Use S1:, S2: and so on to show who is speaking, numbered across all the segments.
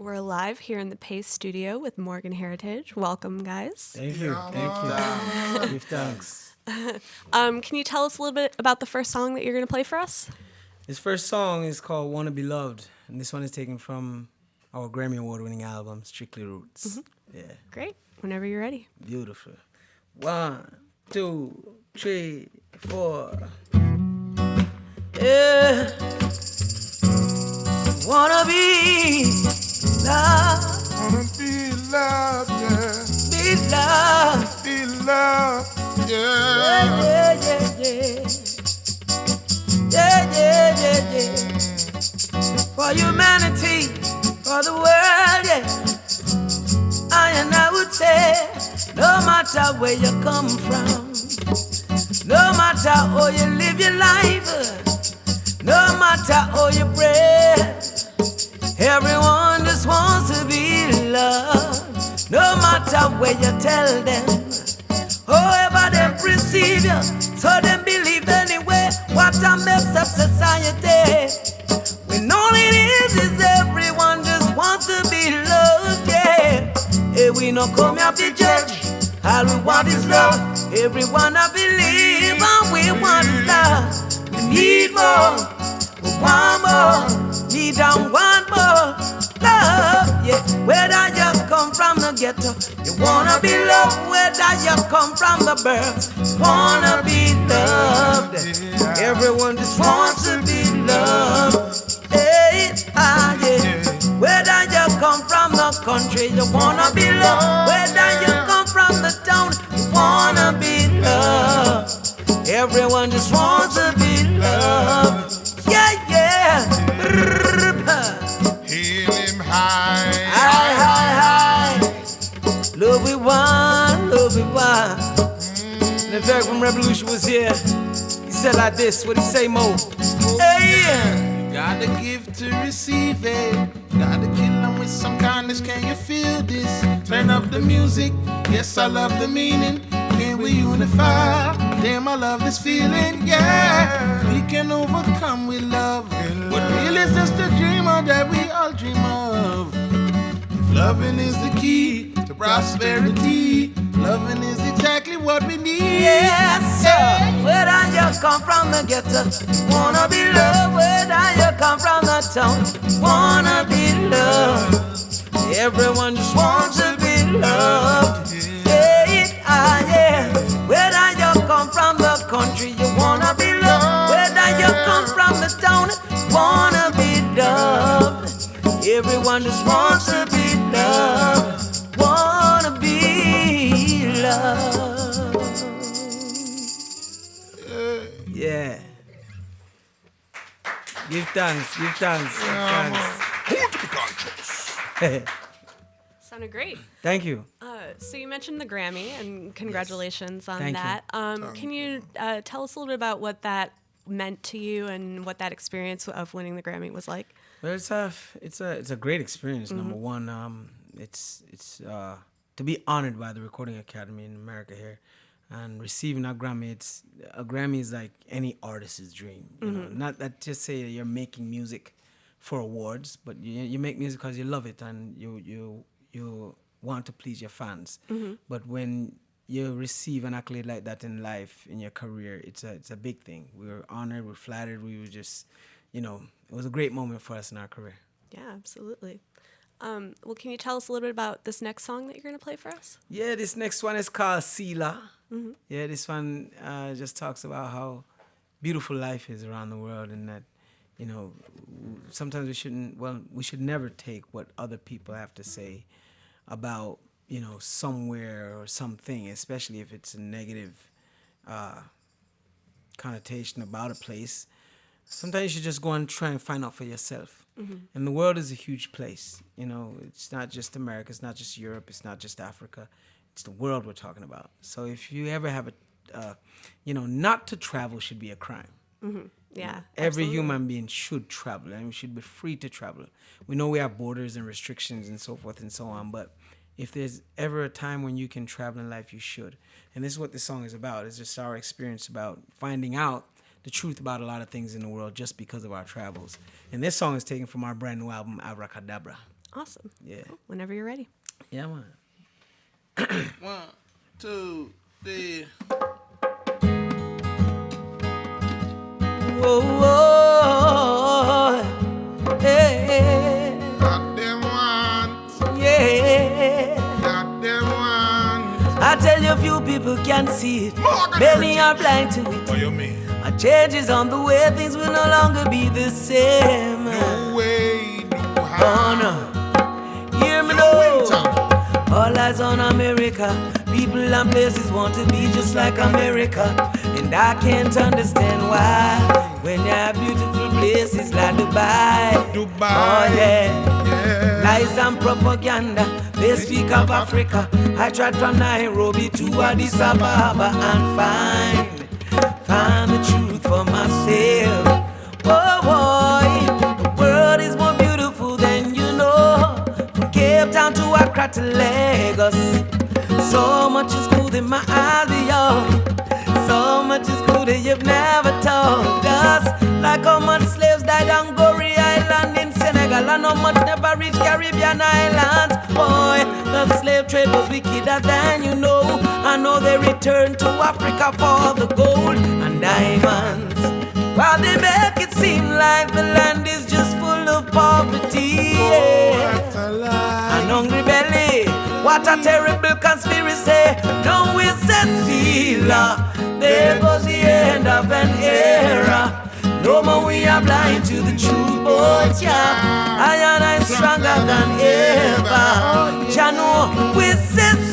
S1: We're live here in the Pace studio with Morgan Heritage. Welcome, guys.
S2: Thank you. Thank you. Give thanks.
S1: Can you tell us a little bit about the first song that you're going to play for us?
S2: This first song is called Wanna Be Loved, and this one is taken from our Grammy Award-winning album, Strictly Roots. Yeah.
S1: Great. Whenever you're ready.
S2: Beautiful. 1, 2, 3, 4. Yeah. Wanna be loved.
S3: Wanna be loved, yeah.
S2: Be loved.
S3: Be loved,
S2: Yeah,
S3: yeah.
S2: yeah, yeah, yeah. Yeah, yeah, yeah, yeah. For humanity, for the world, yeah. I would say, no matter where you come from, no matter how you live your life, no matter how you pray, everyone just wants to be loved. No matter where you tell them, however they perceive you, so them believe anyway. What a messed up society. When all it is everyone just wants to be loved, yeah. Hey, we no come here to judge. All we want is love. Everyone I believe, and we want is love. We need more, we want more, need and want more love, yeah. Whether you come from the ghetto, you wanna be loved. Whether you come from the birth, wanna be loved. Everyone just wants to be loved. Hey, yeah. Whether you come from the country, you wanna be loved. Whether you come from the town, you wanna be loved. Everyone just wants to be loved. Yeah, yeah.
S3: Hail him high.
S2: High, high, high. Love we want, love we want. And the very when Revolution was here, he said like this, what he say, Mo? Hey, yeah.
S3: You gotta give to receive it. Gotta kill them with some kindness. Can you feel this? Turn up the music. Yes, I love the meaning. Can we unify? Damn, I love this feeling. Yeah, we can overcome with love. What really is just a dreamer that we all dream of. If loving is the key to prosperity, loving is exactly what we need.
S2: Yes, sir. Whether you come from the ghetto, you wanna be loved. Whether you come from the town, you wanna be loved. Everyone just wants to be loved. Yeah. Whether you come from the country, you wanna be loved. Whether you come from the town, you wanna be loved. Everyone just wants to be loved. Wanna be loved. Yeah. Give thanks, give thanks, give thanks.
S1: Sounded great.
S2: Thank you.
S1: So you mentioned the Grammy, and congratulations on
S2: Thank you.
S1: that. Can you tell us a little bit about what that meant to you and what that experience of winning the Grammy was like?
S2: Well, it's a great experience. Number one, it's to be honored by the Recording Academy in America here, and receiving a Grammy. A Grammy is like any artist's dream. You know, not that just say that you're making music for awards, but you make music because you love it and you want to please your fans. But when you receive an accolade like that in life, in your career, it's a big thing. We were honored, we're flattered, we were just, it was a great moment for us in our career.
S1: Yeah, absolutely. Well, can you tell us a little bit about this next song that you're going to play for us?
S2: Yeah, this next one is called Cielo. Yeah, this one just talks about how beautiful life is around the world, and that, sometimes we should never take what other people have to say about, somewhere or something, especially if it's a negative connotation about a place. Sometimes you should just go and try and find out for yourself. And the world is a huge place. It's not just America, it's not just Europe, it's not just Africa. It's the world we're talking about. So if you ever have not to travel should be a crime.
S1: Yeah.
S2: Every
S1: absolutely.
S2: human being should travel, and we should be free to travel. We know we have borders and restrictions and so forth and so on, but if there's ever a time when you can travel in life, you should. And this is what this song is about. It's just our experience about finding out the truth about a lot of things in the world just because of our travels. And this song is taken from our brand new album, Abracadabra.
S1: Awesome.
S2: Yeah.
S1: Well, whenever you're ready.
S2: Yeah, man.
S3: 1, 2, 3.
S2: Whoa, whoa, hey,
S3: Got them ones.
S2: yeah.
S3: Got them ones.
S2: I tell you, few people can see it. Many are blind to it.
S3: What you mean?
S2: A change is on the way, things will no longer be the same.
S3: No way, no
S2: Oh
S3: how.
S2: no, hear me
S3: Yo,
S2: now.
S3: winter.
S2: All eyes on America. People and places want to be just like America. And I can't understand why. When you have beautiful places like Dubai.
S3: Dubai.
S2: Oh yeah.
S3: Yeah.
S2: Lies and propaganda, they speak of Africa. I tried from Nairobi to Addis Ababa and find the truth for myself. Oh boy, the world is more beautiful than you know. From Cape Town to Accra to Lagos, so much is cool in my eyes beyond. So much is cool that you've never told us. Like how much slaves died on Goree Island in Senegal, and how much never reached Caribbean islands. Boy, the slave trade was wickeder than you know. I know they returned to Africa for the gold and diamonds. While they make it seem like the land is just full of poverty, yeah.
S3: What a lie.
S2: An hungry belly, what a terrible conspiracy. No, it's Cielo. There goes the end of an era. No more we are blind to the truth, but yeah, I and I stronger than ever. Jano, with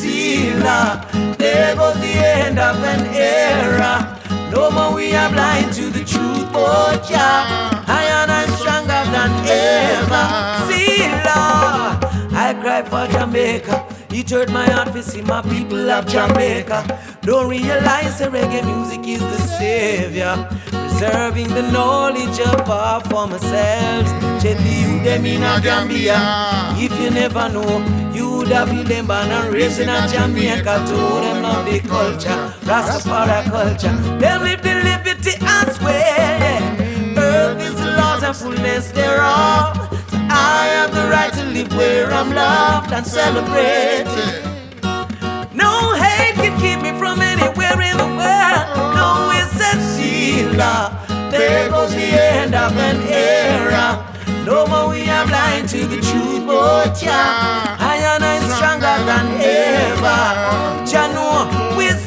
S2: Cielo. There goes the end of an era. No more we are blind to the truth, but yeah, I and I stronger than ever. Cielo, I cry for Jamaica. It hurt my heart to see my people of Jamaica. Don't realize that reggae music is the savior, preserving the knowledge of our former selves. Check the youth them in a Gambia. If you never know, you would have feel them born and raised in a Jamaica. To them love the culture, Rastafari culture. Them live the liberty and swear. Earth is the laws and fullness thereof. So I have the right to live where I'm loved and celebrated. No hate can keep me from anywhere in the world. No, it's a Cielo. There goes the end of an era. No more we are blind to the truth, but yeah, I and I stronger than ever. Jano, with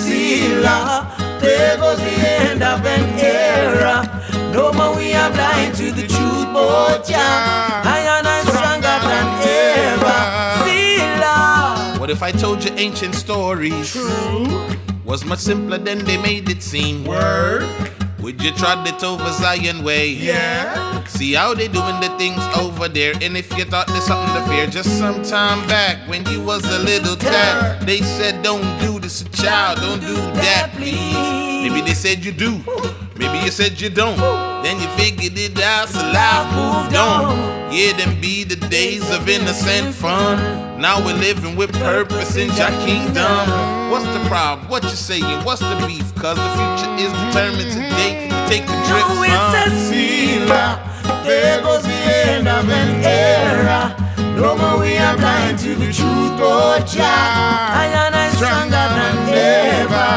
S2: Cielo. There goes the end of an era. No more we are blind to the truth, but yeah, I and I stronger than ever. Cielo.
S3: What if I told you ancient stories?
S2: True.
S3: Was much simpler than they made it seem. Word. Would you trod it over Zion Way? Yeah. See how they doing the things over there. And if you thought there's something to fear, just some time back when you was a little tad, they said don't do this, child, don't do that, please. Maybe they said you do, maybe you said you don't. Then you figured it out, so life moved on. Yeah, them be the days of innocent fun. Now we're living with purpose in your kingdom. What's the problem? What you saying? What's the beef? Cause the future is determined today. Take a drip
S2: No, it's a
S3: from
S2: Cielo. There goes the end of an era. No more we are blind to the truth, but yeah, I and I stronger than ever.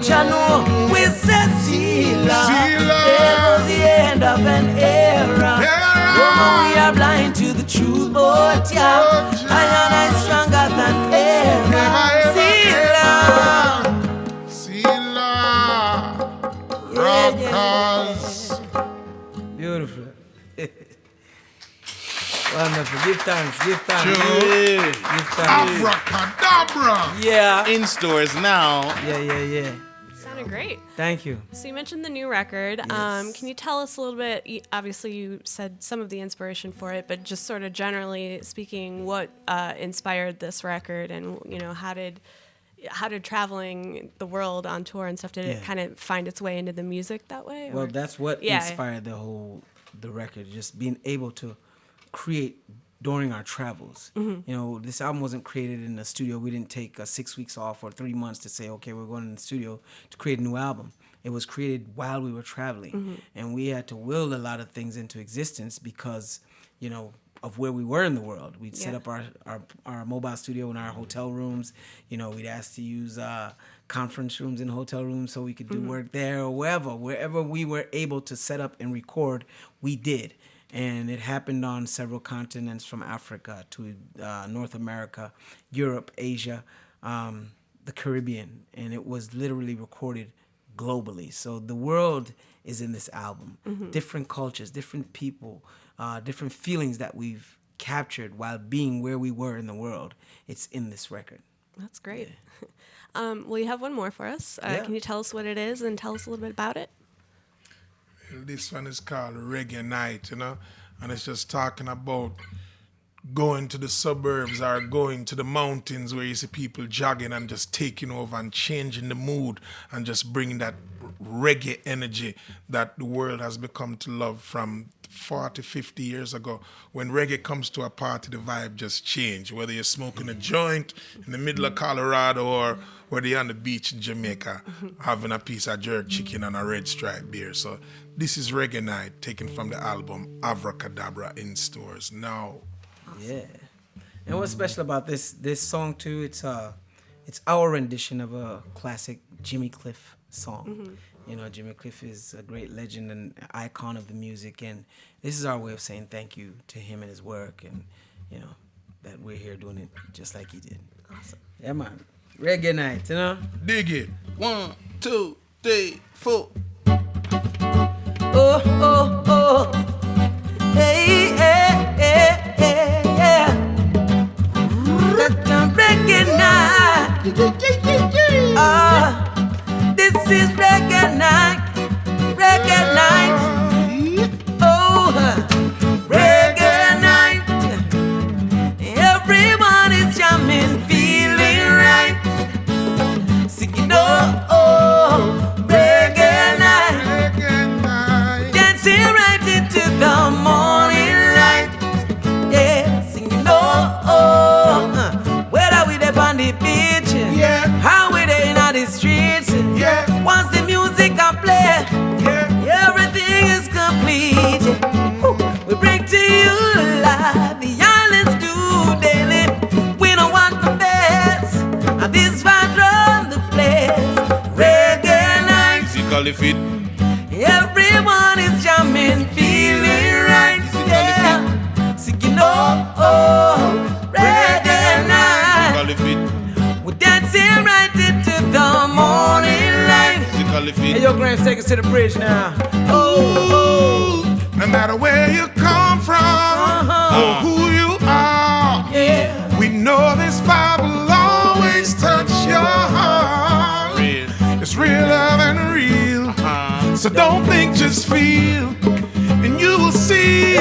S2: Jano, with Cielo. There goes the end of an era. No more we are blind to the truth, but yeah, I and I stronger than ever.
S3: Cielo. Rockers.
S2: Beautiful. Wonderful. Give thanks. Give thanks.
S3: True.
S2: Give thanks.
S3: Abracadabra.
S2: Yeah.
S3: In stores now.
S2: Yeah.
S1: Sounded great.
S2: Thank you.
S1: So you mentioned the new record.
S2: Yes.
S1: Can you tell us a little bit? Obviously, you said some of the inspiration for it, but just sort of generally speaking, what inspired this record, and how did traveling the world on tour and stuff, did it kind of find its way into the music that way?
S2: Well,
S1: or?
S2: that's what inspired the record, just being able to create during our travels.
S1: Mm-hmm.
S2: This album wasn't created in the studio. We didn't take 6 weeks off or 3 months to say, okay, we're going in the studio to create a new album. It was created while we were traveling. And we had to will a lot of things into existence because,
S4: of where we were in the world. We'd set up our mobile studio in our hotel rooms. You know, we'd ask to use conference rooms in hotel rooms so we could do work there or wherever we were able to set up and record, we did. And it happened on several continents, from Africa to North America, Europe, Asia, the Caribbean. And it was literally recorded globally. So the world is in this album. Different cultures, different people, different feelings that we've captured while being where we were in the world. It's in this record.
S1: That's great. Well, you have one more for us. Can you tell us what it is and tell us a little bit about it?
S3: This one is called Reggae Night, you know, and it's just talking about going to the suburbs or going to the mountains where you see people jogging and just taking over and changing the mood and just bringing that reggae energy that the world has become to love from 40, 50 years ago. When reggae comes to a party, the vibe just change. Whether you're smoking a joint in the middle of Colorado or whether you're on the beach in Jamaica having a piece of jerk chicken and a red stripe beer. So this is Reggae Night, taken from the album Abracadabra, in stores now.
S4: Yeah. And what's special about this song too, it's our rendition of a classic Jimmy Cliff song. You know, Jimmy Cliff is a great legend and icon of the music, and this is our way of saying thank you to him and his work, and you know, that we're here doing it just like he did.
S1: Awesome.
S4: Yeah, man. Reggae Night, you know?
S3: Dig it. 1, 2, 3, 4.
S2: Oh, oh, oh. Hey, hey, hey, hey, yeah. Let them reggae night. This is reggae night. Reggae night. Oh, reggae night. Everyone is jamming, feeling right. Singing, oh, oh, reggae night. Dancing right into the morning light. Yeah, singing, oh, oh. Where are we there on the beach?
S3: Yeah.
S2: How we there in all the streets?
S3: Yeah.
S2: Once the music I play,
S3: Yeah.
S2: everything is complete. We bring to you live the islands do daily. We don't want the best, and this vibe run the place. Reggae night,
S3: Physically fit.
S2: everyone is jamming, feeling right. Yeah, singing oh oh, reggae night.
S3: Physically fit.
S2: We're dancing right into the morning light.
S3: Physically fit.
S4: Hey, yo, Grams, take us to the bridge now.
S3: Ooh, no matter where you come from or who you are,
S2: Yeah.
S3: we know this vibe will always touch your heart.
S5: Real.
S3: It's real love and real. So don't think, just feel, and you will see.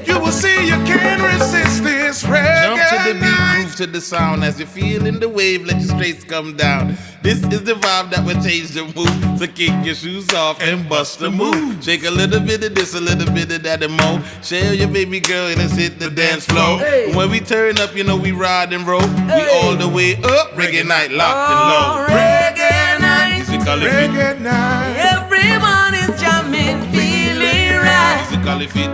S3: You will see you can't resist this reggae
S5: Jump to the beat,
S3: night.
S5: groove to the sound. As you feel in the wave, let your straights come down. This is the vibe that will change the mood. So kick your shoes off and bust the move. Shake a little bit of this, a little bit of that, and more. Share your baby girl and let's hit the dance floor. When we turn up, you know we ride and roll. We all the way up. Reggae night, locked and low.
S2: Reggae night.
S5: Musically fit.
S3: Reggae night.
S2: Everyone is jamming, feeling right.
S5: Musically fit.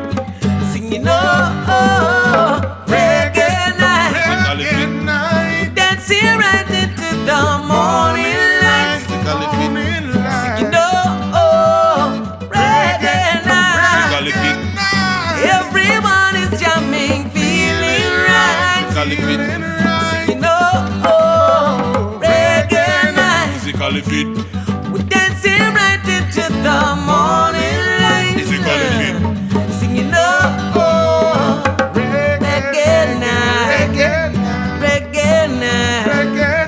S2: Singing oh oh, reggae night.
S3: Reggae night.
S2: Dancing right into the morning light.
S5: Musically fit.
S3: Morning light.
S2: Singing oh oh, reggae night.
S5: Musically fit.
S2: Everyone is jamming, feeling right.
S5: Musically fit.
S2: Singing oh oh, reggae night.
S5: Musically fit.
S2: We're dancing right into the morning light.
S5: Musically fit.
S2: Singing oh oh, reggae night.
S3: Reggae night.
S2: Reggae night.
S3: Reggae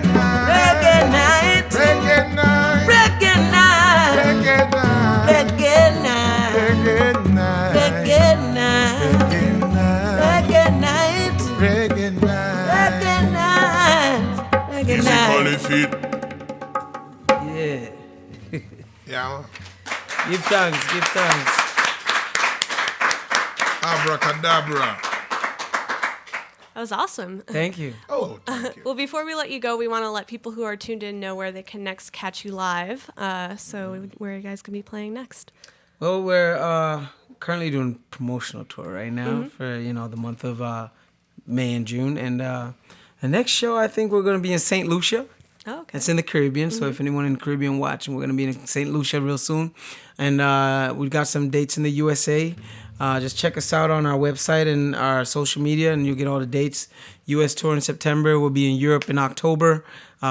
S3: night.
S2: Reggae night.
S3: Reggae night.
S2: Reggae night.
S3: Reggae night.
S2: Reggae night.
S3: Reggae night.
S2: Reggae night.
S3: Reggae
S2: Reggae
S3: night.
S2: night. Reggae night.
S5: Musically fit.
S4: Yeah.
S3: Yeah.
S4: Give thanks, give thanks.
S3: Abracadabra.
S1: That was awesome.
S4: Thank you.
S3: Oh, thank you.
S1: Well, before we let you go, we want to let people who are tuned in know where they can next catch you live. So where you guys can be playing next.
S4: Well, we're currently doing promotional tour right now for the month of May and June, and the next show I think we're going to be in St. Lucia.
S1: Oh, okay.
S4: It's in the Caribbean, so if anyone in the Caribbean watching, we're going to be in St. Lucia real soon, and we've got some dates in the USA. Just check us out on our website and our social media, and you'll get all the dates. U.S. tour in September. We'll be in Europe in October,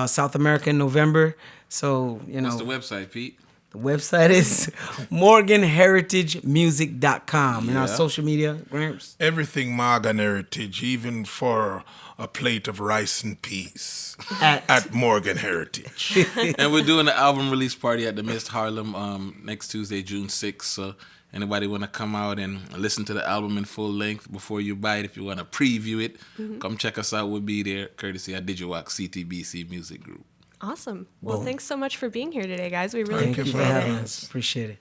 S4: South America in November. So,
S5: What's the website, Pete?
S4: The website is morganheritagemusic.com. And our
S5: Yeah.
S4: social media, Gramps.
S3: Everything Morgan Heritage, even for a plate of rice and peas
S4: At
S3: Morgan Heritage.
S5: And we're doing the album release party at the Mist Harlem next Tuesday, June 6th. So anybody want to come out and listen to the album in full length before you buy it, if you want to preview it, come check us out. We'll be there, courtesy of Digiwalk CTBC Music Group.
S1: Awesome. Well, thanks so much for being here today, guys. We really
S4: Thank you
S1: appreciate
S4: for
S1: it.
S4: having us. Appreciate it.